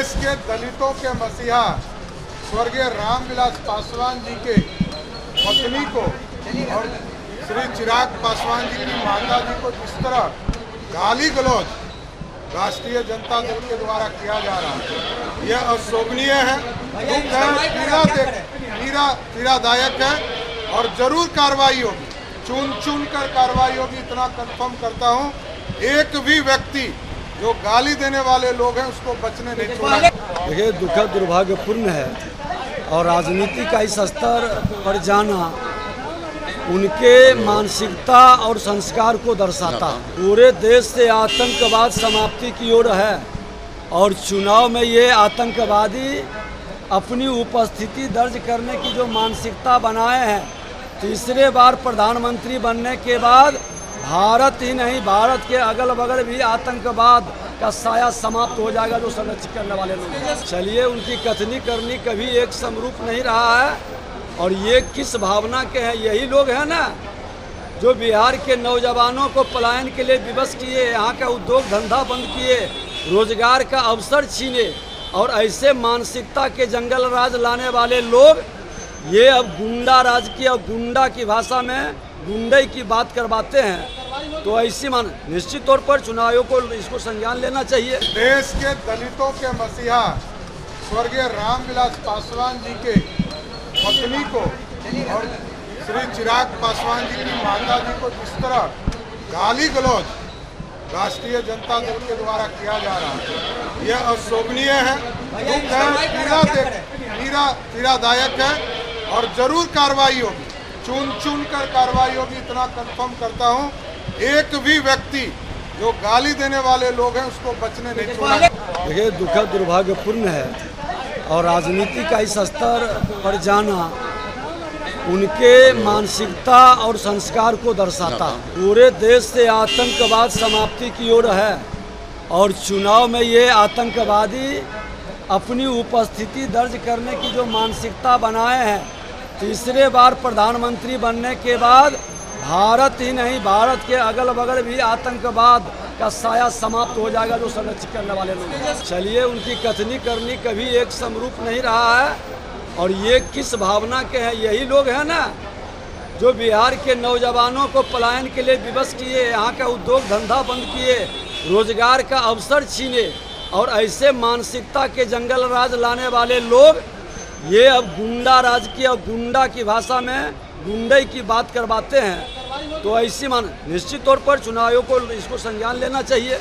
देश के दलितों के मसीहा स्वर्गीय रामविलास पासवान जी के पत्नी को और श्री चिराग पासवान जी की माता जी को जिस तरह गाली गलौज राष्ट्रीय जनता दल के द्वारा किया जा रहा है, यह अशोभनीय है, दुख है, पीड़ादायक है और जरूर कार्रवाई होगी, चुन कर कार्रवाई होगी, इतना कंफर्म करता हूँ। एक भी व्यक्ति जो गाली देने वाले लोग हैं उसको बचने नहीं छोड़ा। देखिए, दुखद दुर्भाग्यपूर्ण है और राजनीति का इस स्तर पर जाना उनके मानसिकता और संस्कार को दर्शाता। पूरे देश से आतंकवाद समाप्ति की ओर है और चुनाव में ये आतंकवादी अपनी उपस्थिति दर्ज करने की जो मानसिकता बनाए हैं, तीसरे बार प्रधानमंत्री बनने के बाद भारत ही नहीं, भारत के अगल बगल भी आतंकवाद का साया समाप्त हो जाएगा जो संरक्षित करने वाले लोग। चलिए, उनकी कथनी करनी कभी एक समरूप नहीं रहा है और ये किस भावना के हैं? यही लोग हैं ना जो बिहार के नौजवानों को पलायन के लिए विवश किए, यहाँ का उद्योग धंधा बंद किए, रोजगार का अवसर छीने और ऐसे मानसिकता के जंगल राज लाने वाले लोग ये अब गुंडा राज की और गुंडा की भाषा में गुंडे की बात करवाते हैं। तो ऐसी निश्चित तौर पर चुनावों को इसको संज्ञान लेना चाहिए। देश के दलितों के मसीहा स्वर्गीय रामविलास पासवान जी के पत्नी को और श्री चिराग पासवान जी की माता जी को जिस तरह गाली गलौज राष्ट्रीय जनता दल के द्वारा किया जा रहा है, यह अशोभनीय है, दुख है, पीड़ादायक है और जरूर कार्रवाई होगी, चुन कर कार्रवाई होगी, इतना कंफर्म करता हूँ। एक भी व्यक्ति जो गाली देने वाले लोग हैं उसको बचने नहीं छोड़ा। देखिए, दुखद दुर्भाग्यपूर्ण है और राजनीति का इस स्तर पर जाना उनके मानसिकता और संस्कार को दर्शाता। पूरे देश से आतंकवाद समाप्ति की ओर है और चुनाव में ये आतंकवादी अपनी उपस्थिति दर्ज करने की जो मानसिकता बनाए हैं, तीसरे बार प्रधानमंत्री बनने के बाद भारत ही नहीं, भारत के अगल बगल भी आतंकवाद का साया समाप्त हो जाएगा जो संरक्षित करने वाले लोग। चलिए, उनकी कथनी करनी कभी एक समरूप नहीं रहा है और ये किस भावना के हैं? यही लोग हैं ना जो बिहार के नौजवानों को पलायन के लिए विवश किए, यहाँ का उद्योग धंधा बंद किए, रोजगार का अवसर छीने और ऐसे मानसिकता के जंगल राज लाने वाले लोग ये अब गुंडा राज की और गुंडा की भाषा में गुंडे की बात करवाते हैं। तो ऐसी निश्चित तौर पर चुनावों को इसको संज्ञान लेना चाहिए।